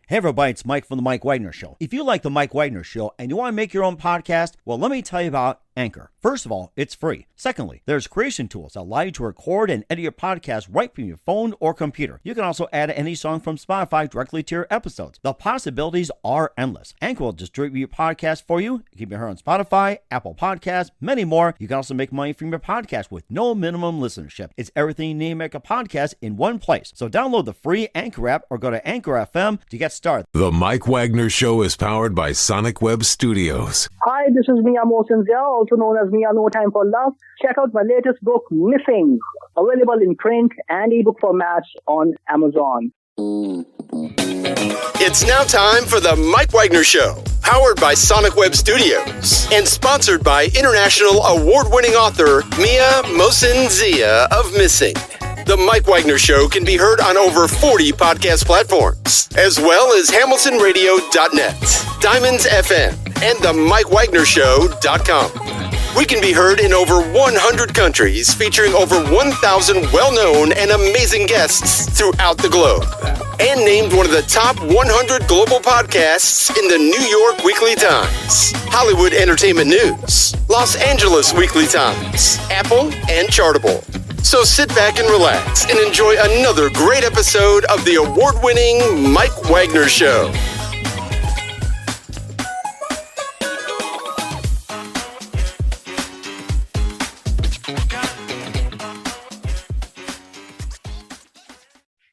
Hey everybody, it's Mike from The Mike Wagner Show. If you like The Mike Wagner Show and you want to make your own podcast, well, let me tell you about Anchor. First of all, it's free. Secondly, there's creation tools that allow you to record and edit your podcast right from your phone or computer. You can also add any song from Spotify directly to your episodes. The possibilities are endless. Anchor will distribute your podcast for you. You can be heard on Spotify, Apple Podcasts, many more. You can also make money from your podcast with no minimum listenership. It's everything you need to make a podcast in one place. So download the free Anchor app or go to Anchor FM to get started. The Mike Wagner Show is powered by Sonic Web Studios. Hi, this is Mia Mosinzia, also known as Mia No Time for Love. Check out my latest book, Missing, available in print and ebook formats on Amazon. It's now time for the Mike Wagner Show, powered by Sonic Web Studios and sponsored by international award-winning author Mia Mosinzia of Missing. The Mike Wagner Show can be heard on over 40 podcast platforms, as well as HamiltonRadio.net, Diamonds FM, and the MikeWagnerShow.com. We can be heard in over 100 countries, featuring over 1,000 well-known and amazing guests throughout the globe. And named one of the top 100 global podcasts in the New York Weekly Times, Hollywood Entertainment News, Los Angeles Weekly Times, Apple, and Chartable. So sit back and relax and enjoy another great episode of the award-winning Mike Wagner Show.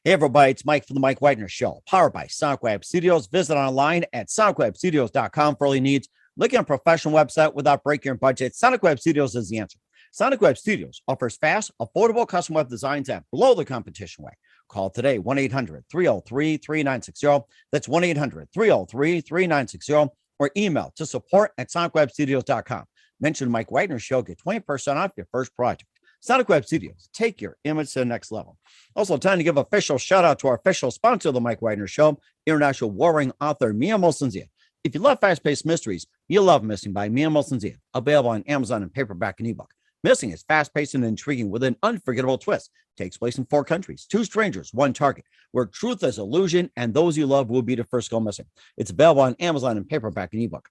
Hey everybody, it's Mike from The Mike Wagner Show, powered by Sonic Web Studios. Visit online at sonicwebstudios.com for all your needs. Looking at a professional website without breaking your budget, Sonic Web Studios is the answer. Sonic Web Studios offers fast, affordable custom web designs at below the competition rate. Call today, 1-800-303-3960. That's 1-800-303-3960. Or email to support@sonicwebstudios.com. Mention Mike Wagner Show, get 20% off your first project. Sonic Web Studios, take your image to the next level. Also, time to give official shout out to our official sponsor of the Mike Wagner Show, international warring author Mia Mosinzia. If you love fast-paced mysteries, you'll love Missing by Mia Mosinzia, available on Amazon in paperback and ebook. Missing is fast-paced and intriguing with an unforgettable twist. Takes place in 4 countries, 2 strangers, 1 target, where truth is illusion and those you love will be the first go missing. It's available on Amazon in paperback and ebook.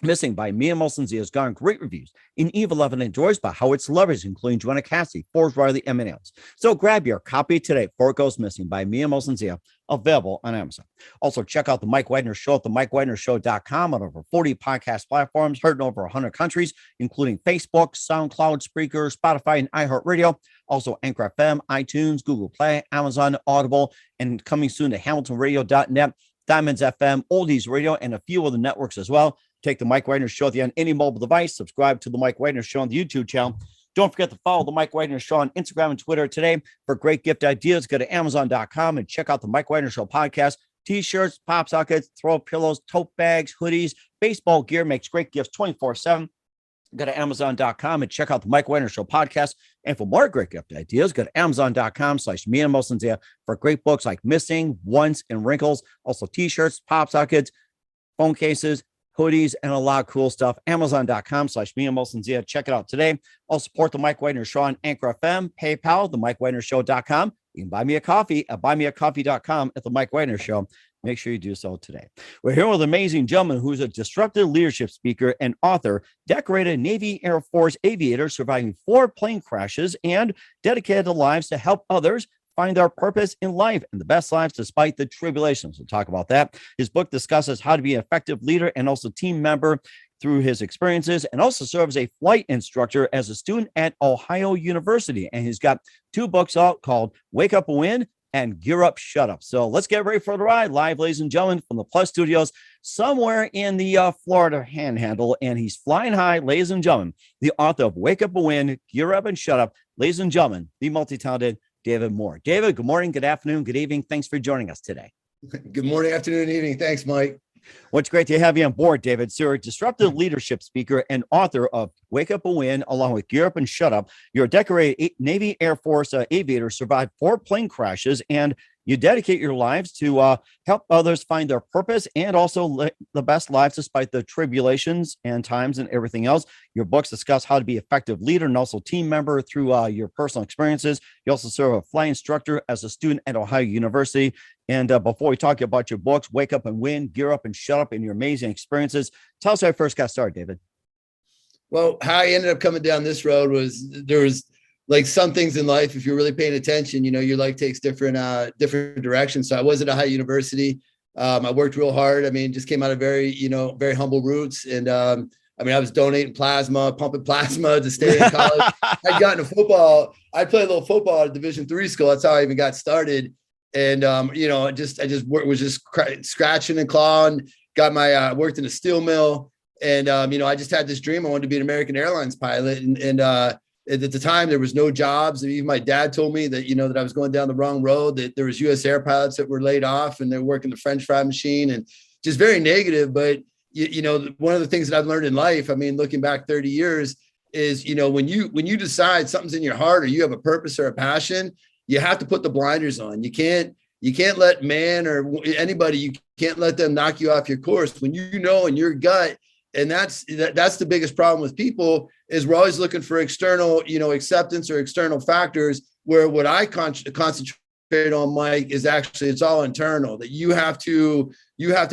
Missing by Mia Mosinzia has gotten great reviews in Eve 11 enjoys by how its celebrities, including Joanna Cassidy, Forbes Riley, and many others. So grab your copy today before it goes missing by Mia Mosinzia, available on Amazon. Also, check out the Mike Wagner Show at the MikeWagnerShow.com on over 40 podcast platforms, heard in over 100 countries, including Facebook, SoundCloud, Spreaker, Spotify, and iHeartRadio. Also, Anchor FM, iTunes, Google Play, Amazon, Audible, and coming soon to HamiltonRadio.net, Diamonds FM, Oldies Radio, and a few other networks as well. Take the Mike Wagner Show on any mobile device. Subscribe to the Mike Wagner Show on the YouTube channel. Don't forget to follow the Mike Wagner Show on Instagram and Twitter today. For great gift ideas, go to Amazon.com and check out the Mike Wagner Show podcast. T-shirts, pop sockets, throw pillows, tote bags, hoodies, baseball gear makes great gifts 24/7. Go to Amazon.com and check out the Mike Wagner Show podcast. And for more great gift ideas, go to Amazon.com/Mia Mosinzia for great books like Missing, Once, and Wrinkles. Also T-shirts, pop sockets, phone cases, hoodies, and a lot of cool stuff. Amazon.com/Mia Mosinzia. Check it out today. Also support the Mike Wagner Show on Anchor FM, PayPal, the MikeWagnerShow.com. You can buy me a coffee at buymeacoffee.com at the Mike Wagner Show. Make sure you do so today. We're here with an amazing gentleman who's a disruptive leadership speaker and author, decorated Navy Air Force aviator, surviving 4 plane crashes, and dedicated to lives to help others find their purpose in life and the best lives despite the tribulations. We'll talk about that. His book discusses how to be an effective leader and also team member through his experiences, and also serves as a flight instructor as a student at Ohio University. And he's got 2 books out called Wake Up and Win and Gear Up, Shut Up. So let's get ready for the ride live, ladies and gentlemen, from the Plus Studios somewhere in the Florida Panhandle. And he's flying high, ladies and gentlemen, the author of Wake Up and Win, Gear Up and Shut Up, ladies and gentlemen, the multi-talented David Moore. David, good morning, good afternoon, good evening. Thanks for joining us today. Good morning, afternoon, evening. Thanks, Mike. Well, it's great to have you on board, David. So you're a disruptive leadership speaker and author of Wake Up and Win, along with Gear Up and Shut Up. You're a decorated Navy Air Force aviator, survived 4 plane crashes, and You dedicate your lives to help others find their purpose and also the best lives despite the tribulations and times and everything else. Your books discuss how to be an effective leader and also team member through your personal experiences. You also serve a flight instructor as a student at Ohio University. And before we talk about your books, Wake Up and Win, Gear Up and Shut Up, and your amazing experiences, tell us how you first got started, David. Well, how I ended up coming down this road was there was like some things in life, if you're really paying attention, your life takes different directions. So I was at Ohio University. I worked real hard. I mean, just came out of very humble roots. And I was donating plasma, pumping plasma to stay in college. I'd gotten to football. I played a little football at Division III school. That's how I even got started. And, I just was just scratching and clawing, got my, worked in a steel mill. And, I just had this dream. I wanted to be an American Airlines pilot. And at the time, there was no jobs. And even my dad told me that, that I was going down the wrong road, that there was U.S. air pilots that were laid off and they're working the French fry machine, and just very negative. But, one of the things that I've learned in life, I mean, looking back 30 years is, when you decide something's in your heart or you have a purpose or a passion, you have to put the blinders on. You can't let man or anybody, you can't let them knock you off your course when in your gut. And that's the biggest problem with people is we're always looking for external, acceptance or external factors, where what I concentrate on, Mike, is actually it's all internal, that you have to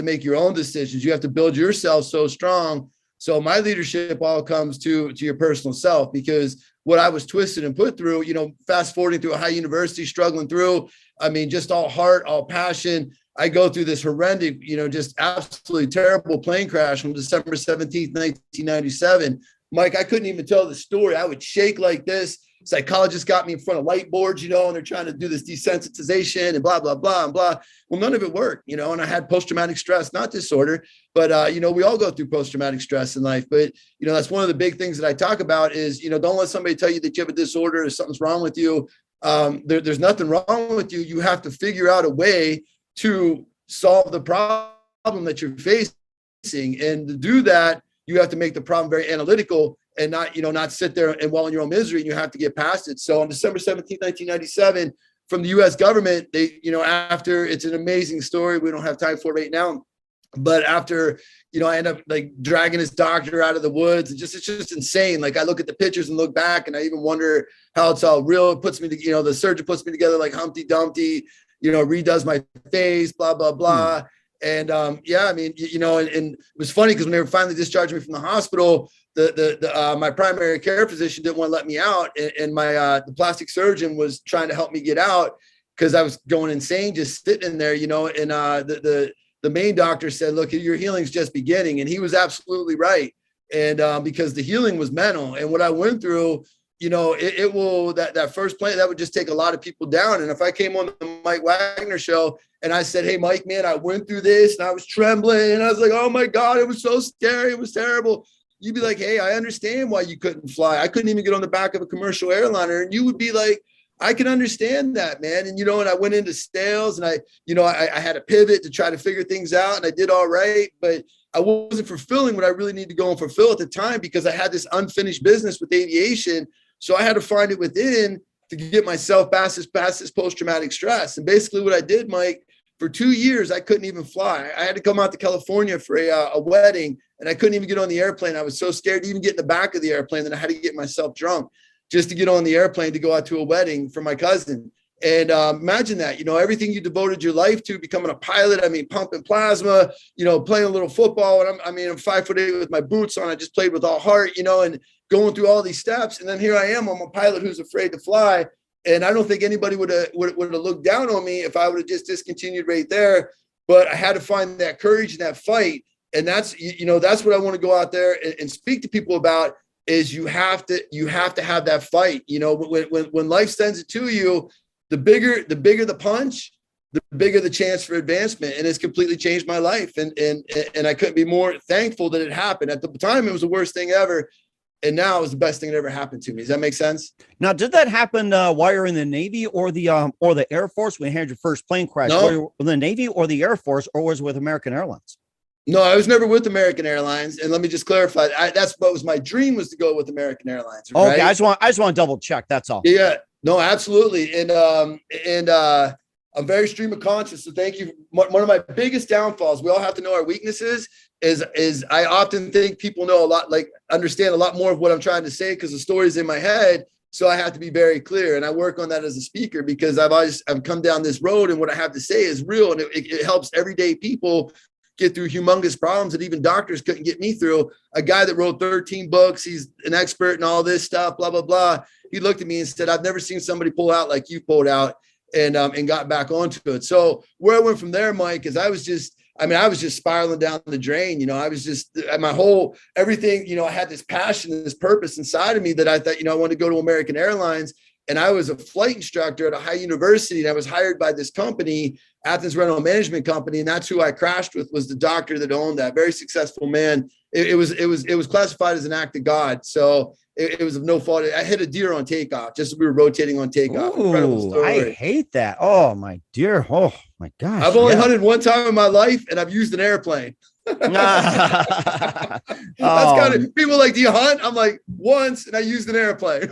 make your own decisions. You have to build yourself so strong. So my leadership all comes to your personal self, because what I was twisted and put through, fast forwarding through Ohio University, struggling through, I mean, just all heart, all passion. I go through this horrendous, just absolutely terrible plane crash on December 17th, 1997. Mike, I couldn't even tell the story. I would shake like this. Psychologists got me in front of light boards, and they're trying to do this desensitization and blah, blah, blah, and blah. Well, none of it worked, and I had post-traumatic stress, not disorder, but, we all go through post-traumatic stress in life. But, that's one of the big things that I talk about is, don't let somebody tell you that you have a disorder or something's wrong with you. There's nothing wrong with you. You have to figure out a way to solve the problem that you're facing. And to do that, you have to make the problem very analytical and not sit there and wallow in your own misery, and you have to get past it. So on December 17th, 1997, from the U.S. government, they, after, it's an amazing story. We don't have time for it right now. But after, I end up like dragging this doctor out of the woods, and it's just insane. Like I look at the pictures and look back, and I even wonder how it's all real. It puts me to, the surgeon puts me together like Humpty Dumpty, redoes my face, blah, blah, blah. And and it was funny because when they were finally discharging me from the hospital, my primary care physician didn't want to let me out. And my the plastic surgeon was trying to help me get out because I was going insane, just sitting in there, and the main doctor said, look, your healing's just beginning. And he was absolutely right. And because the healing was mental, and what I went through, it will, that first plane, that would just take a lot of people down. And if I came on the Mike Wagner show and I said, hey, Mike, man, I went through this and I was trembling and I was like, oh my God, it was so scary. It was terrible. You'd be like, hey, I understand why you couldn't fly. I couldn't even get on the back of a commercial airliner. And you would be like, I can understand that, man. And, and I went into sales and I had a pivot to try to figure things out, and I did all right, but I wasn't fulfilling what I really needed to go and fulfill at the time because I had this unfinished business with aviation. So I had to find it within to get myself past this post-traumatic stress. And basically what I did, Mike, for 2 years, I couldn't even fly. I had to come out to California for a wedding, and I couldn't even get on the airplane. I was so scared to even get in the back of the airplane that I had to get myself drunk just to get on the airplane to go out to a wedding for my cousin. And imagine that, everything you devoted your life to, becoming a pilot, pumping plasma, playing a little football. And I'm 5'8" with my boots on. I just played with all heart, and going through all these steps. And then here I am, I'm a pilot who's afraid to fly. And I don't think anybody would have looked down on me if I would have just discontinued right there. But I had to find that courage and that fight. And that's what I want to go out there and speak to people about, is you have to have that fight. When life sends it to you, the bigger the punch, the bigger the chance for advancement. And it's completely changed my life. And I couldn't be more thankful that it happened. At the time, it was the worst thing ever. And now it was the best thing that ever happened to me. Does that make sense? Now, did that happen while you're in the Navy or the Air Force when you had your first plane crash? No. Were you in the Navy or the Air Force, or was it with American Airlines? No, I was never with American Airlines. And let me just clarify, that's what was my dream, was to go with American Airlines. Right? Okay, I just want to double check. That's all. Yeah, no, absolutely. And I'm very stream of conscious. So thank you. One of my biggest downfalls, we all have to know our weaknesses, is I often think people know a lot, like understand a lot more of what I'm trying to say because the story's in my head. So I have to be very clear. And I work on that as a speaker because I've come down this road and what I have to say is real. And it helps everyday people get through humongous problems that even doctors couldn't get me through. A guy that wrote 13 books, he's an expert in all this stuff, blah, blah, blah. He looked at me and said, I've never seen somebody pull out like you pulled out and got back onto it. So where I went from there, Mike, is I was just spiraling down the drain. You know, I was just my whole everything, you know, I had this passion, this purpose inside of me that I thought, you know, I wanted to go to American Airlines. And I was a flight instructor at a high university. And I was hired by this company, Athens Rental Management Company. And that's who I crashed with, was the doctor that owned that. Very successful man. It was classified as an act of God. So it was of no fault. I hit a deer on takeoff, just as we were rotating on takeoff. Incredible story. I hate that. Oh my dear. Oh my gosh. I've only hunted one time in my life and I've used an airplane. That's kind of people like, do you hunt? I'm like, once, and I used an airplane.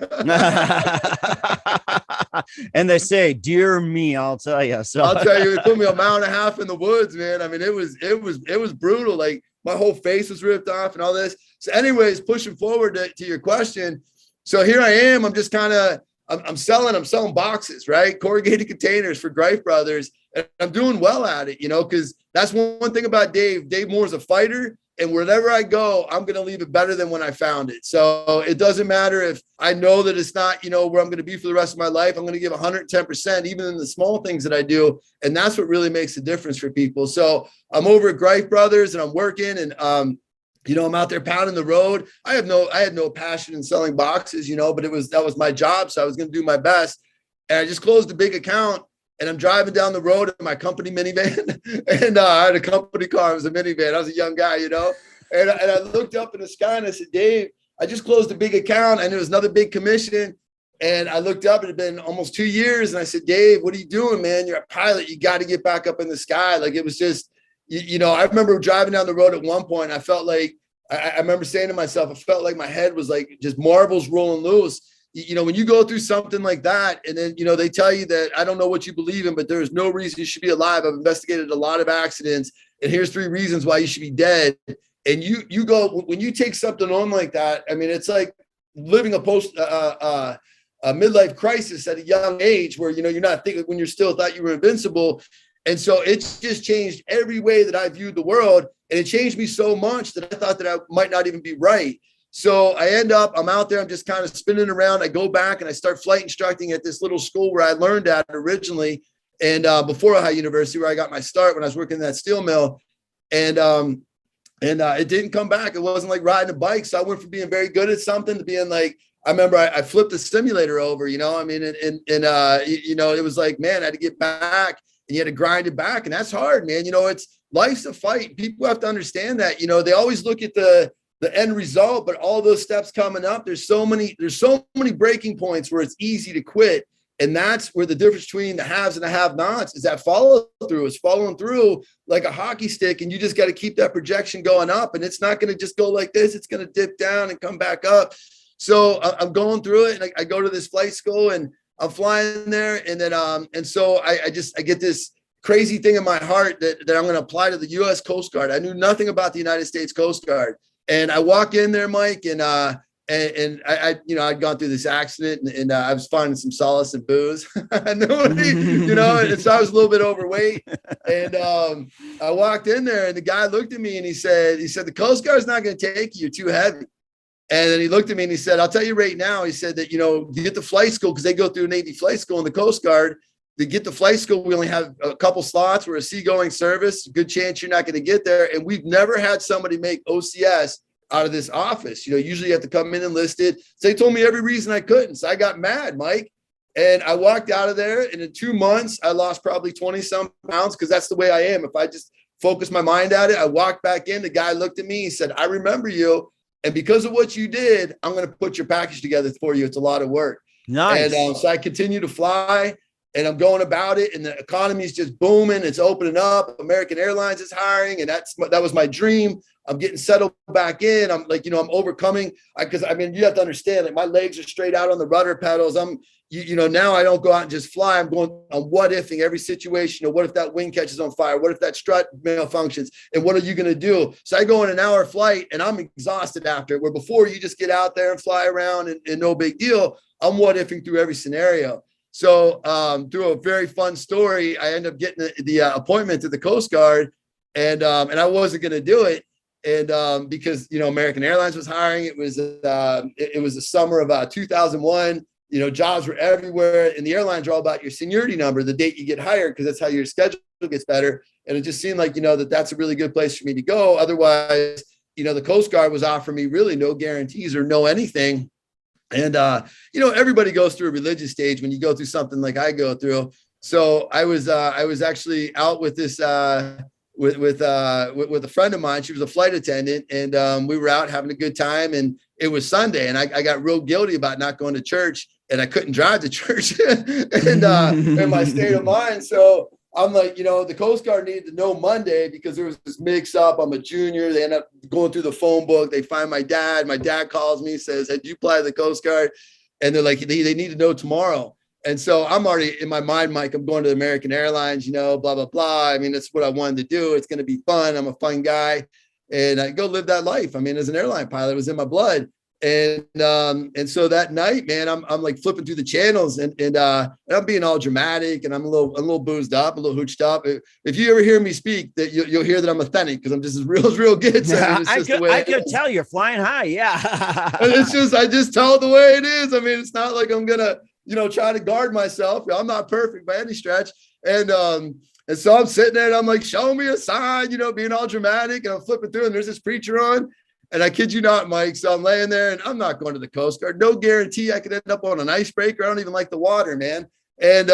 And they say, dear me, I'll tell you. So I'll tell you, it took me a mile and a half in the woods, man. I mean, it was brutal. Like my whole face was ripped off and all this. So anyways, pushing forward to your question. So here I am. I'm just kind of, I'm selling boxes, right? Corrugated containers for Greif Brothers. And I'm doing well at it, you know, because that's one thing about Dave. Dave Moore's a fighter. And wherever I go, I'm going to leave it better than when I found it. So it doesn't matter if I know that it's not, you know, where I'm going to be for the rest of my life. I'm going to give 110%, even in the small things that I do. And that's what really makes the difference for people. So I'm over at Greif Brothers and I'm working and, you know, I'm out there pounding the road. I had no passion in selling boxes, you know, but that was my job. So I was going to do my best. And I just closed a big account. And I'm driving down the road in my company minivan, and I had a company car. It was a minivan. I was a young guy, you know, and I looked up in the sky and I said, Dave, I just closed a big account and there was another big commission. And I looked up, it had been almost 2 years. And I said, Dave, what are you doing, man? You're a pilot. You got to get back up in the sky. Like it was just, you know, I remember driving down the road at one point. I felt like, I remember saying to myself, I felt like my head was like just marbles rolling loose. You know, when you go through something like that, and then, you know, they tell you that I don't know what you believe in, but there's no reason you should be alive. I've investigated a lot of accidents, and here's 3 reasons why you should be dead. And you go, when you take something on like that, I mean, it's like living a midlife crisis at a young age where, you know, you're not thinking when you're still thought you were invincible. And so it's just changed every way that I viewed the world. And it changed me so much that I thought that I might not even be right. So I'm out there, I'm just kind of spinning around. I go back and I start flight instructing at this little school where I learned at originally. And before Ohio University, where I got my start when I was working in that steel mill. And it didn't come back. It wasn't like riding a bike. So I went from being very good at something to being like, I remember I flipped the simulator over, you know, I mean, you know, it was like, man, I had to get back and you had to grind it back. And that's hard, man. You know, life's a fight. People have to understand that, you know, they always look at the end result, but all those steps coming up, there's so many breaking points where it's easy to quit. And that's where the difference between the haves and the have-nots is that follow through. It's following through like a hockey stick. And you just got to keep that projection going up. And it's not going to just go like this. It's going to dip down and come back up. So I'm going through it. And I go to this flight school and I'm flying there. And then, and so I get this crazy thing in my heart that I'm going to apply to the U.S. Coast Guard. I knew nothing about the United States Coast Guard. And I walk in there, Mike, and I, you know, I'd gone through this accident and I was finding some solace in booze, you know, and so I was a little bit overweight. And I walked in there and the guy looked at me and he said, the Coast Guard's not going to take you. You're too heavy. And then he looked at me and he said, I'll tell you right now, he said that, you know, you get the flight school because they go through Navy flight school and the Coast Guard. To get the flight school, we only have a couple slots. We're a seagoing service. Good chance you're not going to get there. And we've never had somebody make OCS out of this office. You know, usually you have to come in enlisted. So they told me every reason I couldn't. So I got mad, Mike. And I walked out of there. And in 2 months, I lost probably 20 some pounds because that's the way I am. If I just focus my mind at it, I walked back in. The guy looked at me. He said, I remember you. And because of what you did, I'm going to put your package together for you. It's a lot of work. Nice. And so I continue to fly. And I'm going about it, and the economy is just booming. It's opening up. American Airlines is hiring, and that was my dream. I'm getting settled back in. I'm like, you know, I'm overcoming because I mean, you have to understand, like my legs are straight out on the rudder pedals. I'm now I don't go out and just fly. I'm going on what ifing every situation. What if that wing catches on fire? What if that strut malfunctions? And what are you going to do? So I go on an hour flight and I'm exhausted after, where before you just get out there and fly around and no big deal. I'm what ifing through every scenario. So through a very fun story, I ended up getting the appointment to the Coast Guard, and I wasn't going to do it. And because, American Airlines was hiring, it was the summer of 2001. Jobs were everywhere, and the airlines are all about your seniority number, the date you get hired, because that's how your schedule gets better. And it just seemed like, that's a really good place for me to go. Otherwise, the Coast Guard was offering me really no guarantees or no anything. And, everybody goes through a religious stage when you go through something like I go through. So I was actually out with this, with a friend of mine. She was a flight attendant, and we were out having a good time, and it was Sunday, and I got real guilty about not going to church, and I couldn't drive to church and in my state of mind. So I'm like, the Coast Guard needed to know Monday because there was this mix up. I'm a junior. They end up going through the phone book. They find my dad. My dad calls me, says, "Hey, did you apply to the Coast Guard?" And they're like, they need to know tomorrow. And so I'm already in my mind, Mike, I'm going to American Airlines, blah, blah, blah. I mean, that's what I wanted to do. It's going to be fun. I'm a fun guy, and I go live that life. I mean, as an airline pilot, it was in my blood. And so that night, man, I'm like flipping through the channels, and I'm being all dramatic, and I'm a little boozed up, a little hooched up. If you ever hear me speak, that you'll hear that I'm authentic, because I'm just as real gets. I could tell you're flying high. Yeah. And I just tell it the way it is. I mean, it's not like I'm gonna, try to guard myself. I'm not perfect by any stretch. And so I'm sitting there and I'm like, show me a sign, being all dramatic, and I'm flipping through, and there's this preacher on. And I kid you not, Mike. So I'm laying there, and I'm not going to the Coast Guard. No guarantee I could end up on an icebreaker. I don't even like the water, man. And,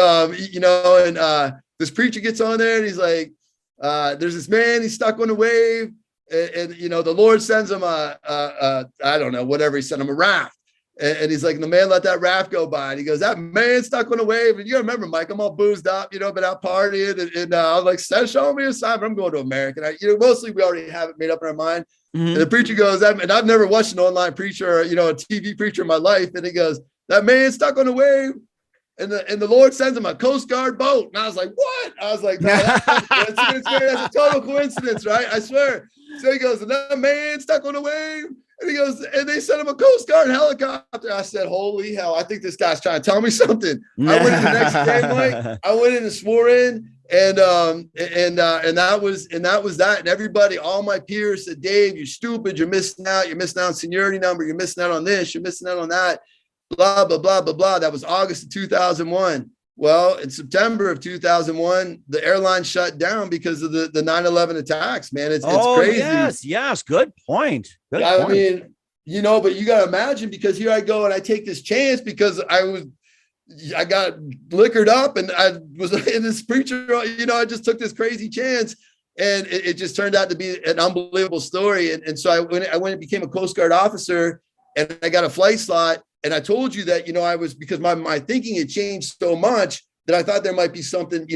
this preacher gets on there, and he's like, there's this man, he's stuck on a wave. And the Lord sends him I don't know, whatever, he sent him a raft. And he's like, the man let that raft go by. And he goes, that man stuck on a wave. And you remember, Mike, I'm all boozed up, been out partying. And I was like, show me a sign, but I'm going to American. Mostly we already have it made up in our mind. Mm-hmm. And the preacher goes, and I've never watched an online preacher or, a TV preacher in my life. And he goes, that man stuck on a wave. And the Lord sends him a Coast Guard boat. And I was like, what? I was like, no, that's a total coincidence, right? I swear. So he goes, and that man stuck on a wave. And he goes, and they sent him a Coast Guard helicopter. I said, holy hell, I think this guy's trying to tell me something. I went in the next day, Mike. I went in and swore in. And that was that. And everybody, all my peers said, Dave, you're stupid. You're missing out. You're missing out on seniority number. You're missing out on this. You're missing out on that. Blah, blah, blah, blah, blah. That was August of 2001. Well, in September of 2001, the airline shut down because of the 9/11 attacks, man. It's crazy. Yes. Good point. I mean, but you got to imagine, because here I go and I take this chance because I got liquored up and I was in this preacher, I just took this crazy chance, and it just turned out to be an unbelievable story. And so I went and became a Coast Guard officer, and I got a flight slot. And I told you that, I was, because my thinking had changed so much that I thought there might be something,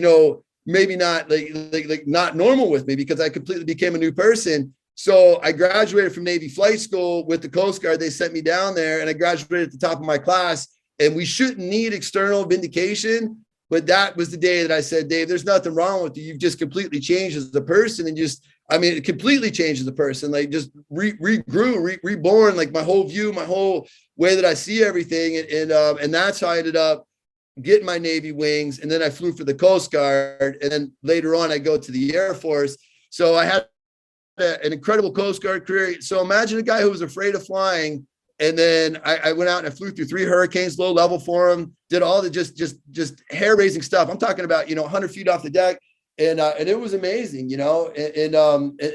maybe not like not normal with me, because I completely became a new person. So I graduated from Navy flight school with the Coast Guard. They sent me down there, and I graduated at the top of my class. And we shouldn't need external vindication. But that was the day that I said, Dave, there's nothing wrong with you. You've just completely changed as a person, and it completely changed as a person, like just reborn, like my whole view, my whole way that I see everything. And that's how I ended up getting my Navy wings. And then I flew for the Coast Guard. And then later on, I go to the Air Force. So I had an incredible Coast Guard career. So imagine a guy who was afraid of flying. And then I went out and I flew through 3 hurricanes, low level for them, did all the just hair raising stuff. I'm talking about, 100 feet off the deck. And it was amazing, and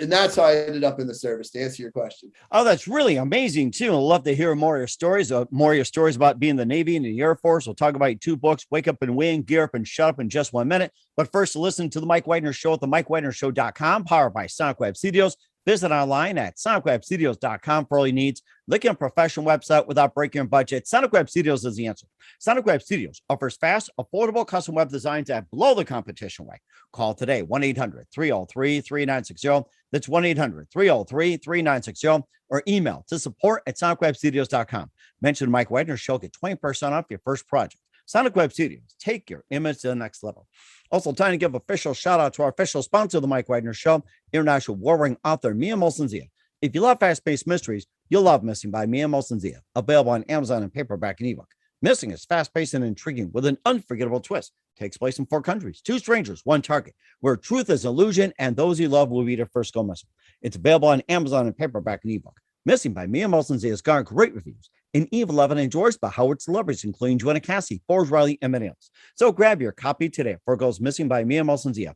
that's how I ended up in the service, to answer your question. Oh, that's really amazing too. I'd love to hear more of your stories, about being in the Navy and the Air Force. We'll talk about your 2 books, Wake Up and Win, Gear Up and Shut Up, in just 1 minute. But first, listen to the Mike Wagner Show at the MikeWagnerShow.com, powered by Sonic Web Studios. Visit online at sonicwebstudios.com for all your needs. Look at a professional website without breaking your budget. Sonic Web Studios is the answer. Sonic Web Studios offers fast, affordable custom web designs that blow the competition away. Call today, 1-800-303-3960. That's 1-800-303-3960. Or email to support@sonicwebstudios.com. Mention Mike Wagner Show, get 20% off your first project. Sonic Web Studios, take your image to the next level. Also, time to give official shout out to our official sponsor of the Mike Wagner Show, international warring author Mia Molson-Zia. If you love fast-paced mysteries, you'll love Missing by Mia Molson-Zia, available on Amazon in paperback and ebook. Missing is fast-paced and intriguing with an unforgettable twist. Takes place in 4 countries, 2 strangers, 1 target, where truth is illusion and those you love will be the first go missing. It's available on Amazon in paperback and ebook. Missing by Mia Molson-Zia has garnered great reviews and even loved and endorsed by Howard celebrities, including Joanna Cassie, Forbes Riley, and many others. So grab your copy today before it goes missing by Mia Molson-Zia.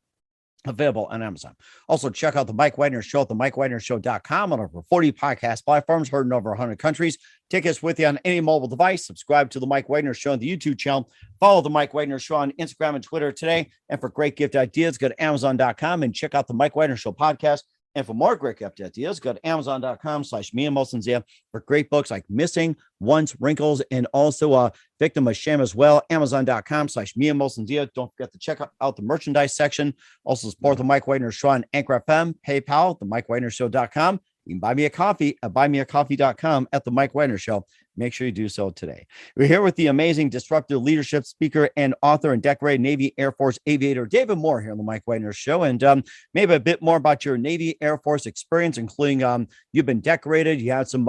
Available on Amazon. Also, check out the Mike Wagner Show at themikewagnershow.com on over 40 podcast platforms, heard in over 100 countries. Take us with you on any mobile device. Subscribe to the Mike Wagner Show on the YouTube channel. Follow the Mike Wagner Show on Instagram and Twitter today. And for great gift ideas, go to Amazon.com and check out the Mike Wagner Show podcast. And for more great gift ideas, go to Amazon.com/Mia Molson-Zia for great books like Missing, Once, Wrinkles, and also Victim of Shame as well. Amazon.com/Mia Molson-Zia. Don't forget to check out the merchandise section. Also support the Mike Wagner Show on Anchor FM, PayPal, themikewagnershow.com. You can buy me a coffee at buymeacoffee.com at the Mike Wagner Show. Make sure you do so today. We're here with the amazing disruptive leadership speaker and author and decorated Navy Air Force aviator, David Moore, here on the Mike Wagner Show. And maybe a bit more about your Navy Air Force experience, including you've been decorated. You had some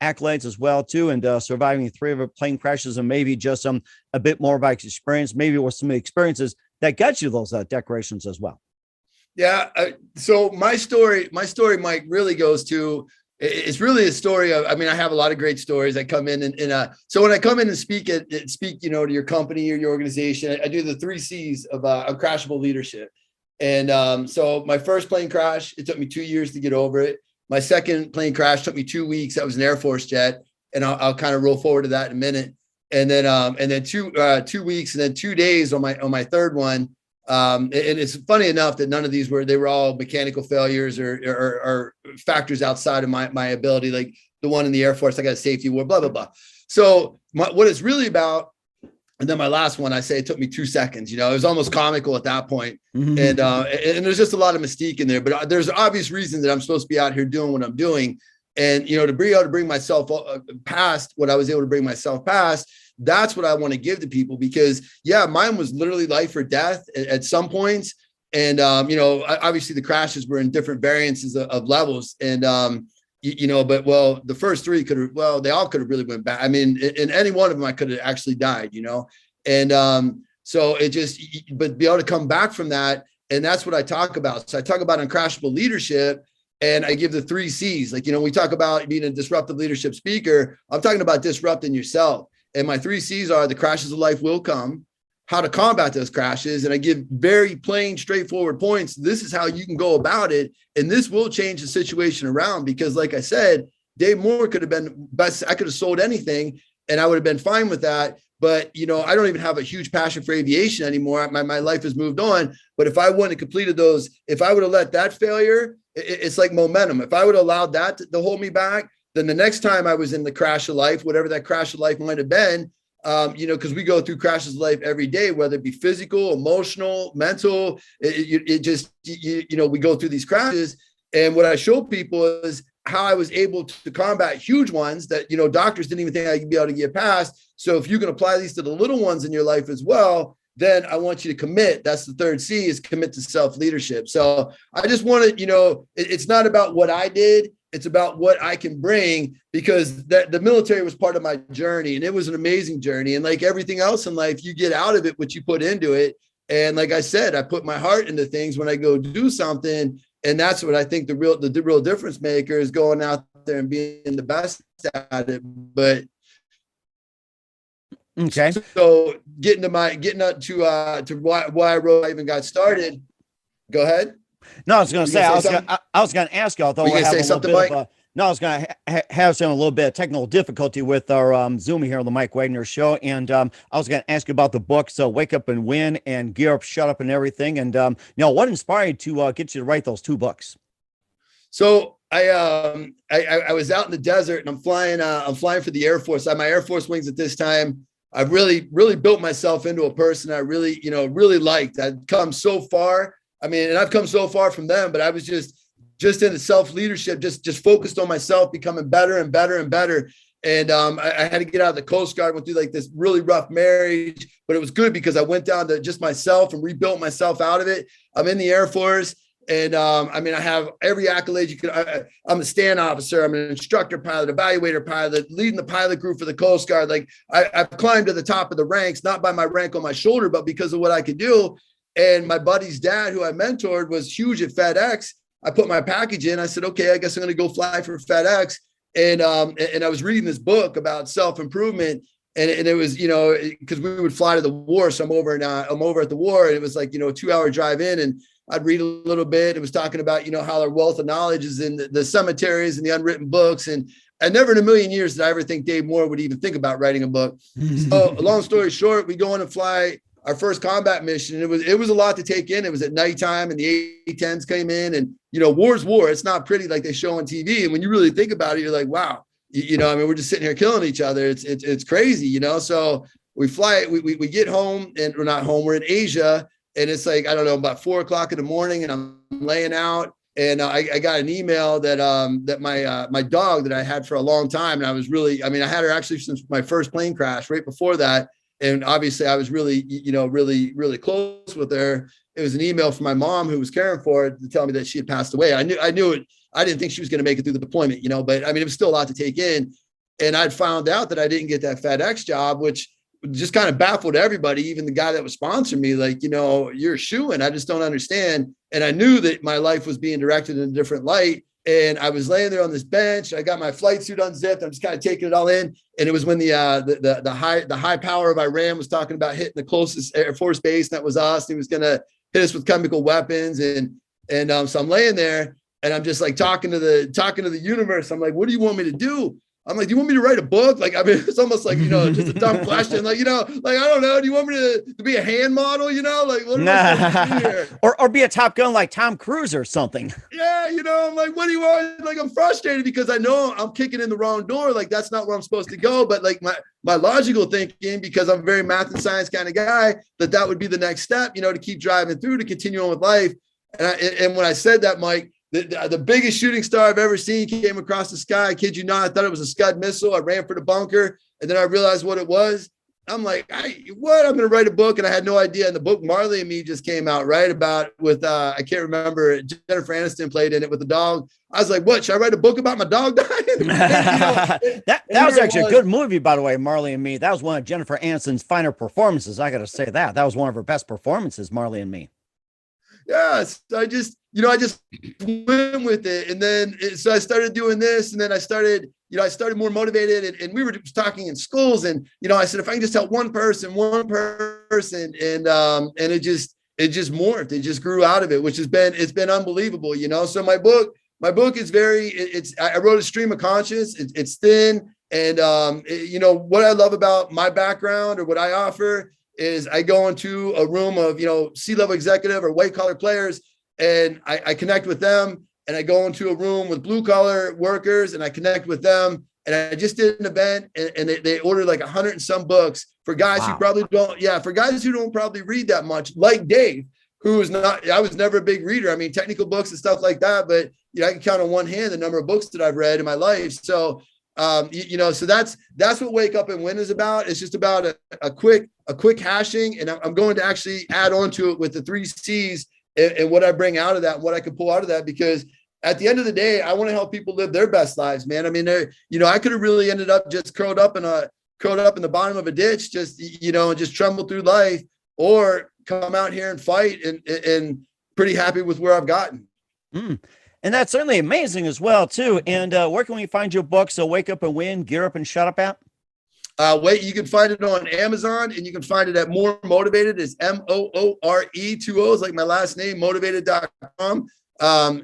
accolades as well, too, and surviving 3 of plane crashes, and maybe just a bit more about experience, maybe with some experiences that got you those decorations as well. Yeah. So my story, Mike, really goes to, it's really a story of, I mean, I have a lot of great stories. I come in and so when I come in and speak, you know, to your company or your organization, I do the 3 C's of uncrashable leadership. And so my first plane crash, it took me 2 years to get over it. My second plane crash took me 2 weeks. That was an Air Force jet. And I'll kind of roll forward to that in a minute. And then 2 weeks and then 2 days on my third one. And it's funny enough that none of these they were all mechanical failures or factors outside of my ability. Like the one in the Air Force, I got a safety award, blah, blah, blah. So what it's really about, and then my last one, I say it took me 2 seconds, you know, it was almost comical at that point. Mm-hmm. And there's just a lot of mystique in there, but there's obvious reasons that I'm supposed to be out here doing what I'm doing. And, you know, to be able to bring myself past what I was able to bring myself past, that's what I want to give to people, because yeah, mine was literally life or death at some points. And, you know, obviously the crashes were in different variances of levels. And, you know, but well, the first 3 they all could have really went bad. I mean, in any one of them, I could have actually died, you know? And so but be able to come back from that. And that's what I talk about. So I talk about uncrashable leadership. And I give the 3 C's. Like, you know, we talk about being a disruptive leadership speaker. I'm talking about disrupting yourself. And my 3 C's are: the crashes of life will come, how to combat those crashes. And I give very plain, straightforward points. This is how you can go about it. And this will change the situation around, because like I said, Dave Moore could have been best. I could have sold anything and I would have been fine with that. But, you know, I don't even have a huge passion for aviation anymore. My life has moved on. But if I wouldn't have completed those, if I would have let that failure, it's like momentum. If I would have allowed that to hold me back, then the next time I was in the crash of life, whatever that crash of life might have been, you know, because we go through crashes of life every day, whether it be physical, emotional, mental, you know, we go through these crashes. And what I show people is how I was able to combat huge ones that, you know, doctors didn't even think I could be able to get past. So if you can apply these to the little ones in your life as well, then I want you to commit. That's the 3rd C, is commit to self-leadership. So I just want to, you know, it's not about what I did. It's about what I can bring, because the military was part of my journey, and it was an amazing journey. And like everything else in life, you get out of it what you put into it. And like I said, I put my heart into things when I go do something. And that's what I think the real difference maker is, going out there and being the best at it. But okay. So getting up to why I wrote, I even got started. Go ahead. No, I was going to say, I was going to ask you, although we're having a little bit of I was going to have some a little bit of technical difficulty with our Zoom here on the Mike Wagner Show. And I was going to ask you about the book, so Wake Up and Win and Gear Up, Shut Up and everything. And, you know, what inspired you to get you to write those 2 books? So I was out in the desert, and I'm flying for the Air Force. I had my Air Force wings at this time. I've really built myself into a person I really liked. I'd come so far. I mean, and I've come so far from them, but I was just in the self-leadership, just focused on myself, becoming better and better and better. And I had to get out of the Coast Guard, went through like this really rough marriage, but it was good because I went down to just myself and rebuilt myself out of it. I'm in the Air Force. And I mean, I have every accolade you could. I'm a stand officer. I'm an instructor pilot, evaluator pilot, leading the pilot group for the Coast Guard. Like I've climbed to the top of the ranks, not by my rank on my shoulder, but because of what I could do. And my buddy's dad, who I mentored, was huge at FedEx. I put my package in. I said, okay, I guess I'm going to go fly for FedEx. And I was reading this book about self-improvement. And it was, you know, because we would fly to the war. So I'm over at the war. And it was like, you know, a 2-hour drive in. And I'd read a little bit. It was talking about, you know, how our wealth of knowledge is in the cemeteries and the unwritten books. And I never in a million years did I ever think Dave Moore would even think about writing a book. So long story short, we go in and fly our first combat mission. It was a lot to take in. It was at nighttime and the A-10s came in, and, you know, war's war. It's not pretty like they show on TV. And when you really think about it, you're like, wow, you know, I mean, we're just sitting here killing each other. It's crazy, you know? So we fly, we get home, and we're not home. We're in Asia. And it's like, I don't know, about 4:00 in the morning, and I'm laying out, and I got an email that my dog that I had for a long time, and I had her actually since my first plane crash right before that. And obviously I was really, you know, really, really close with her. It was an email from my mom, who was caring for it, to tell me that she had passed away. I knew it. I didn't think she was going to make it through the deployment, you know, but I mean, it was still a lot to take in. And I'd found out that I didn't get that FedEx job, which just kind of baffled everybody, even the guy that was sponsoring me, like, you know, you're a shoo-in. I just don't understand. And I knew that my life was being directed in a different light. And I was laying there on this bench. I got my flight suit unzipped. I'm just kind of taking it all in. And it was when the high power of Iran was talking about hitting the closest Air Force base. And that was us. He was going to hit us with chemical weapons. And so I'm laying there, and I'm just like talking to the universe. I'm like, what do you want me to do? I'm like, do you want me to write a book? Like, I mean, it's almost like, you know, just a dumb question. Like, you know, like, I don't know. Do you want me to be a hand model? You know, like, what am I supposed to do here? or be a Top Gun like Tom Cruise or something. Yeah, you know, I'm like, what do you want? Like, I'm frustrated because I know I'm kicking in the wrong door. Like, that's not where I'm supposed to go. But like my logical thinking, because I'm a very math and science kind of guy, that would be the next step, you know, to keep driving through, to continue on with life. And when I said that, Mike, the biggest shooting star I've ever seen came across the sky. I kid you not. I thought it was a Scud missile. I ran for the bunker, and then I realized what it was. I'm like, what? I'm going to write a book, and I had no idea. And the book Marley and Me just came out, right? About with I can't remember. Jennifer Aniston played in it with the dog. I was like, what? Should I write a book about my dog dying? that was actually a good movie, by the way, Marley and Me. That was one of Jennifer Aniston's finer performances. I got to say that was one of her best performances, Marley and Me. Yes, I just went with it. And then, so I started doing this, and then I started more motivated, and we were just talking in schools, and, you know, I said, if I can just help one person, and it just morphed. It just grew out of it, which it's been unbelievable, you know? So my book is I wrote a stream of conscious. It's thin. And, you know, what I love about my background, or what I offer, is I go into a room of, you know, C-level executive or white collar players, and I connect with them, and I go into a room with blue collar workers, and I connect with them. And I just did an event, and they ordered like 100 and some books for guys who probably don't, for guys who don't probably read that much, like Dave, who is not, I was never a big reader. I mean, technical books and stuff like that, but, you know, I can count on one hand the number of books that I've read in my life. So, you know, so that's what Wake Up and Win is about. It's just about a quick hashing, and I'm going to actually add on to it with the 3 C's and what I bring out of that, and what I can pull out of that, because at the end of the day, I want to help people live their best lives, man. I mean, you know, I could have really ended up just curled up in the bottom of a ditch, just, you know, and just tremble through life, or come out here and fight, and pretty happy with where I've gotten. And that's certainly amazing as well, too. And where can we find your book? So Wake Up and Win, Gear Up and Shut Up app? You can find it on Amazon, and you can find it at More Motivated. It's MOORE, 2 O's, like my last name, motivated.com.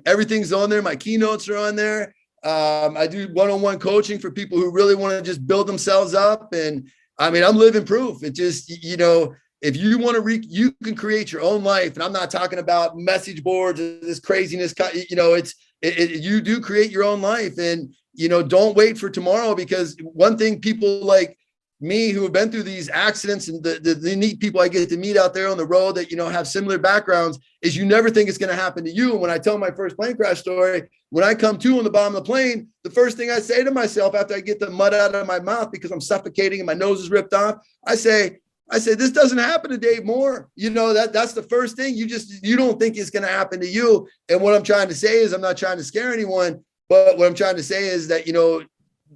Everything's on there. My keynotes are on there. I do one-on-one coaching for people who really want to just build themselves up. And I mean, I'm living proof. It just, you know, if you want to you can create your own life. And I'm not talking about message boards, this craziness, you know, you do create your own life. And, you know, don't wait for tomorrow, because one thing people like me who have been through these accidents and the neat people I get to meet out there on the road that, have similar backgrounds, is you never think it's going to happen to you. And when I tell my first plane crash story, when I come to on the bottom of the plane, the first thing I say to myself after I get the mud out of my mouth because I'm suffocating and my nose is ripped off, I say, this doesn't happen to Dave Moore. That's the first thing. You don't think it's going to happen to you. And what I'm trying to say is, I'm not trying to scare anyone, but what I'm trying to say is that,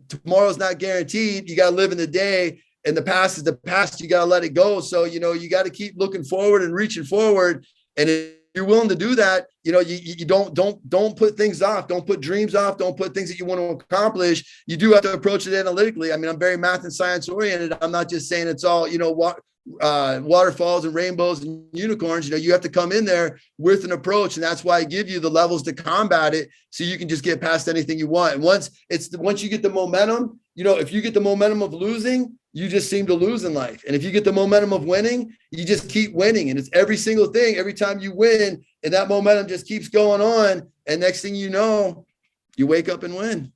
tomorrow's not guaranteed. You got to live in the day, and the past is the past. You got to let it go. So, you got to keep looking forward and reaching forward. And if you're willing to do that, you don't put things off. Don't put dreams off. Don't put things that you want to accomplish. You do have to approach it analytically. I mean, I'm very math and science oriented. I'm not just saying it's all, waterfalls and rainbows and unicorns. You have to come in there with an approach, and that's why I give you the levels to combat it, so you can just get past anything you want. And once you get the momentum, if you get the momentum of losing, you just seem to lose in life. And if you get the momentum of winning, you just keep winning. And it's every single thing. Every time you win, and that momentum just keeps going on. And next thing you know, you wake up and win.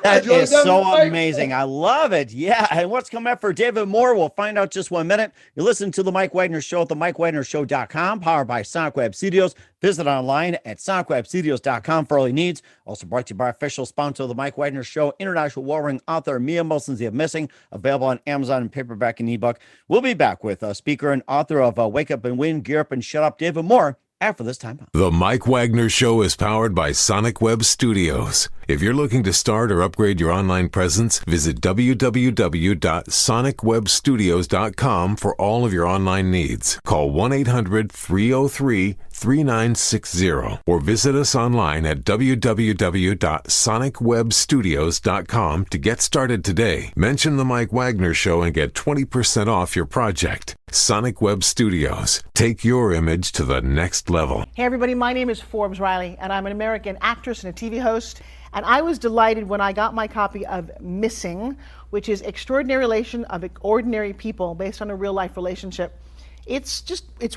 That is so amazing. I love it. Yeah. And what's coming up for David Moore, we'll find out just 1 minute. You listen to the Mike Wagner Show at the MikeWagnerShow.com, powered by Sonic Web Studios. Visit online at SonicWebStudios.com for all your needs. Also brought to you by official sponsor of the Mike Wagner Show, international warring author Mia Molson's of Missing, available on Amazon and paperback and ebook. We'll be back with speaker and author of Wake Up and Win, Gear Up and Shut Up, David Moore, after this time. The Mike Wagner Show is powered by Sonic Web Studios. If you're looking to start or upgrade your online presence, visit www.sonicwebstudios.com for all of your online needs. Call 1-800-303-3960 or visit us online at www.sonicwebstudios.com to get started today. Mention the Mike Wagner Show and get 20% off your project. Sonic Web Studios. Take your image to the next level. Hey everybody, my name is Forbes Riley, and I'm an American actress and a TV host. And I was delighted when I got my copy of Missing, which is Extraordinary Relation of Ordinary People based on a real life relationship. It's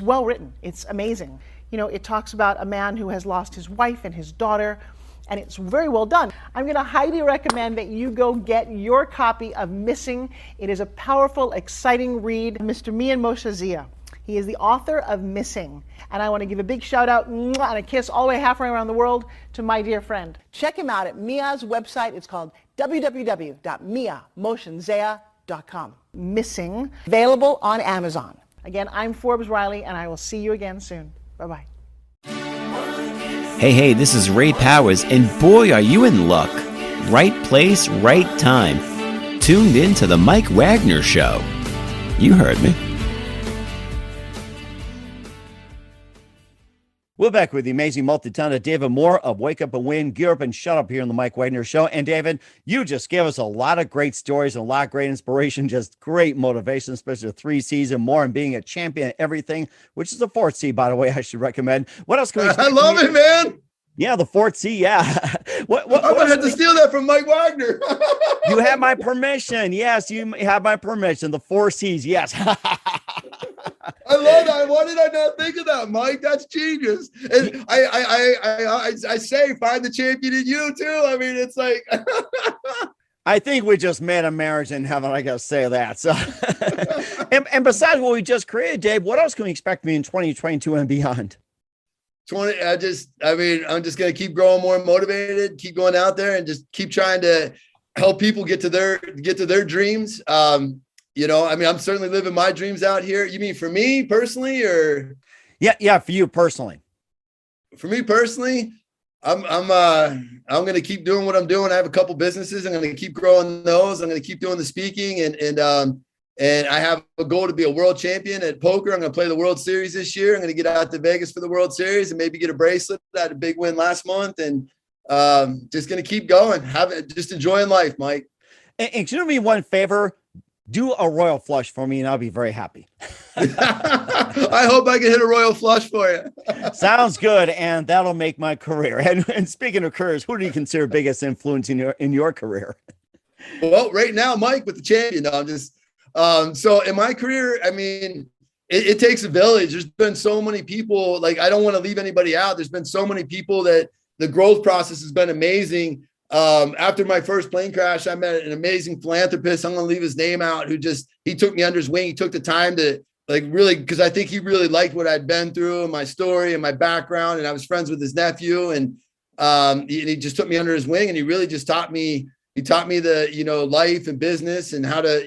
well written. It's amazing. It talks about a man who has lost his wife and his daughter, and it's very well done. I'm going to highly recommend that you go get your copy of Missing. It is a powerful, exciting read. Mr. Mian Moshe Zia. He is the author of Missing. And I want to give a big shout out and a kiss all the way halfway around the world to my dear friend. Check him out at Mia's website. It's called www.miamoshenzea.com. Missing, available on Amazon. Again, I'm Forbes Riley, and I will see you again soon. Bye-bye. Hey, this is Ray Powers, and boy, are you in luck. Right place, right time. Tuned in to the Mike Wagner Show. You heard me. We're back with the amazing multi-talented David Moore of Wake Up and Win, Gear Up and Shut Up here on the Mike Wagner Show. And David, you just gave us a lot of great stories and a lot of great inspiration, just great motivation, especially the 3 C's and more, and being a champion at everything, which is the 4th C, by the way, I should recommend. What else can we I love it, man. Yeah, the 4th C, yeah. I'm going to have to steal that from Mike Wagner. You have my permission. Yes, you have my permission. The 4 C's, yes. I love that. Why did I not think of that, Mike? That's genius. And I say, find the champion in you too. I mean, it's like. I think we just made a marriage in heaven. I gotta say that. So, and besides what we just created, Dave, what else can we expect me in 2022 and beyond? I'm just gonna keep growing more motivated, keep going out there, and just keep trying to help people get to their dreams. I'm certainly living my dreams out here. You mean for me personally, or? Yeah, for you personally. For me personally, I'm going to keep doing what I'm doing. I have a couple businesses. I'm going to keep growing those. I'm going to keep doing the speaking, and I have a goal to be a world champion at poker. I'm going to play the World Series this year. I'm going to get out to Vegas for the World Series and maybe get a bracelet. I had a big win last month, and just going to keep going. Just enjoying life, Mike. And can you do me one favor? Do a royal flush for me, and I'll be very happy. I hope I can hit a royal flush for you. Sounds good, and that'll make my career. And speaking of careers, who do you consider biggest influence in your career? Well, right now, Mike, with the champion, I'm just so in my career, I mean, it takes a village. There's been so many people. Like, I don't want to leave anybody out. There's been so many people that the growth process has been amazing. After my first plane crash, I met an amazing philanthropist. I'm going to leave his name out, he took me under his wing. He took the time to really, because I think he really liked what I'd been through and my story and my background. And I was friends with his nephew, and he just took me under his wing, and he really just taught me the, life and business and how to,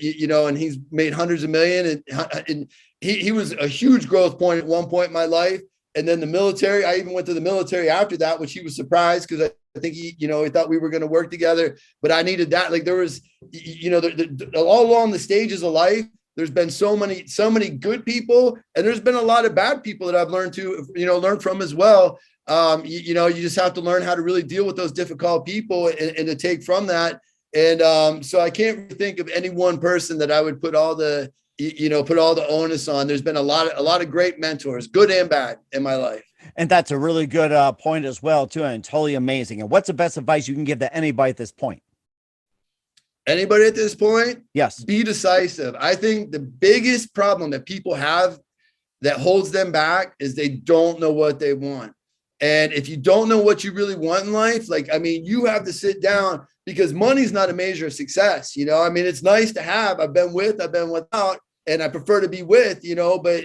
and he's made hundreds of millions. And he was a huge growth point at one point in my life. And then the military, I even went to the military after that, which he was surprised, because I think he thought we were going to work together, but I needed that. Like, there was, all along the stages of life, there's been so many good people, and there's been a lot of bad people that I've learned from as well. You just have to learn how to really deal with those difficult people and to take from that. And so I can't really think of any one person that I would put all the onus on. There's been a lot of great mentors, good and bad, in my life. And that's a really good point as well, too, and totally amazing. And what's the best advice you can give to anybody at this point? Anybody at this point? Yes. Be decisive. I think the biggest problem that people have that holds them back is they don't know what they want. And if you don't know what you really want in life, you have to sit down, because money's not a measure of success. It's nice to have. I've been without, and I prefer to be with, but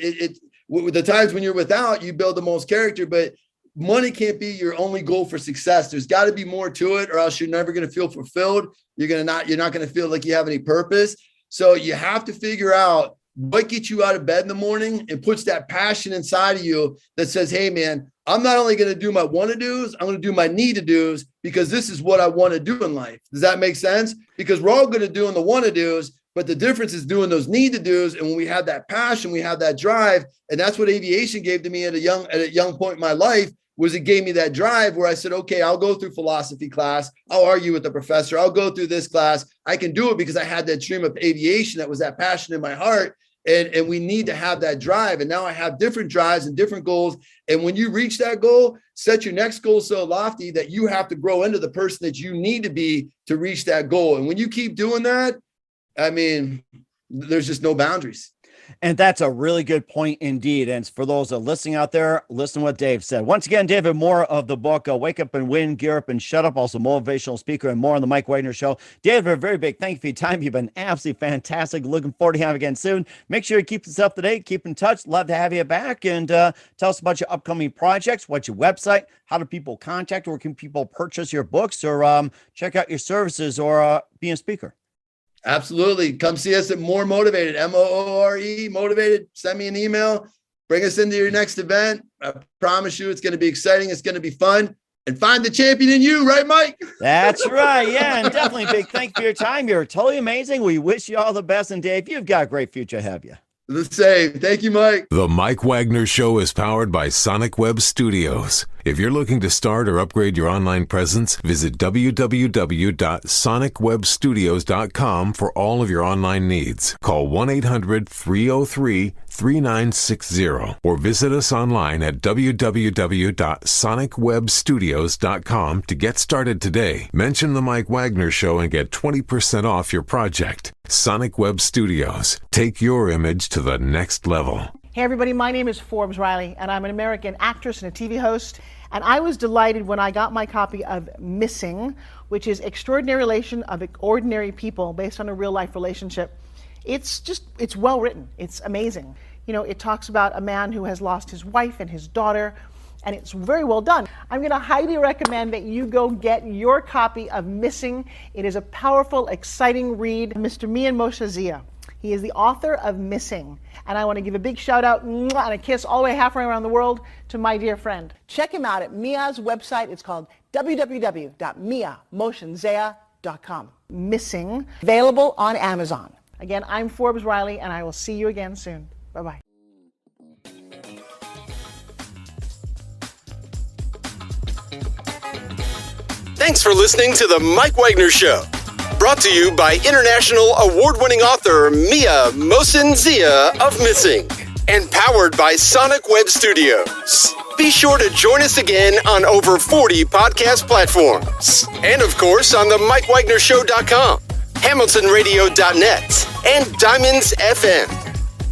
with the times when you're without, you build the most character. But money can't be your only goal for success. There's got to be more to it, or else you're never going to feel fulfilled. You're not going to feel like you have any purpose. So you have to figure out what gets you out of bed in the morning and puts that passion inside of you that says, hey man, I'm not only going to do my want-to-dos, I'm going to do my need-to-dos, because this is what I want to do in life. Does that make sense? Because we're all good at doing the want-to-dos, but the difference is doing those need-to-dos. And when we have that passion, we have that drive. And that's what aviation gave to me at a young point in my life. Was it gave me that drive where I said, okay, I'll go through philosophy class. I'll argue with the professor. I'll go through this class. I can do it because I had that dream of aviation. That was that passion in my heart. And we need to have that drive. And now I have different drives and different goals. And when you reach that goal, set your next goal so lofty that you have to grow into the person that you need to be to reach that goal. And when you keep doing that, there's just no boundaries. And that's a really good point indeed. And for those that are listening out there, listen to what Dave said. Once again, David Moore of the book, Wake Up and Win, Gear Up and Shut Up, also motivational speaker, and more on the Mike Wagner Show. David, a very big thank you for your time. You've been absolutely fantastic. Looking forward to having you again soon. Make sure you keep yourself up to date, keep in touch. Love to have you back. And tell us about your upcoming projects. What's your website? How do people contact, or can people purchase your books, or check out your services, or be a speaker? Absolutely. Come see us at More Motivated, MOORE, Motivated. Send me an email. Bring us into your next event. I promise you it's going to be exciting. It's going to be fun. And find the champion in you, right, Mike? That's right. Yeah, and definitely big thank you for your time. You're totally amazing. We wish you all the best. And Dave, you've got a great future ahead of you. The same. Thank you, Mike. The Mike Wagner Show is powered by Sonic Web Studios. If you're looking to start or upgrade your online presence, visit www.sonicwebstudios.com for all of your online needs. Call 1-800-303-3960 or visit us online at www.sonicwebstudios.com to get started today. Mention the Mike Wagner Show and get 20% off your project. Sonic Web Studios. Take your image to the next level. Hey everybody, my name is Forbes Riley, and I'm an American actress and a TV host. And I was delighted when I got my copy of Missing, which is Extraordinary Relation of Ordinary People based on a real life relationship. It's well written. It's amazing. It talks about a man who has lost his wife and his daughter, and it's very well done. I'm going to highly recommend that you go get your copy of Missing. It is a powerful, exciting read. Mr. Mian Moshe Zia. He is the author of Missing. And I want to give a big shout out and a kiss all the way halfway around the world to my dear friend. Check him out at Mia's website. It's called www.miamotionsea.com. Missing, available on Amazon. Again, I'm Forbes Riley, and I will see you again soon. Bye-bye. Thanks for listening to The Mike Wagner Show. Brought to you by international award-winning author Mia Mohsen Zia of Missing, and powered by Sonic Web Studios. Be sure to join us again on over 40 podcast platforms, and of course on the MikeWagnerShow.com, HamiltonRadio.net, and Diamonds FM.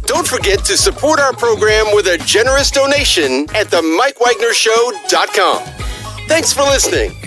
Don't forget to support our program with a generous donation at the MikeWagnerShow.com. Thanks for listening.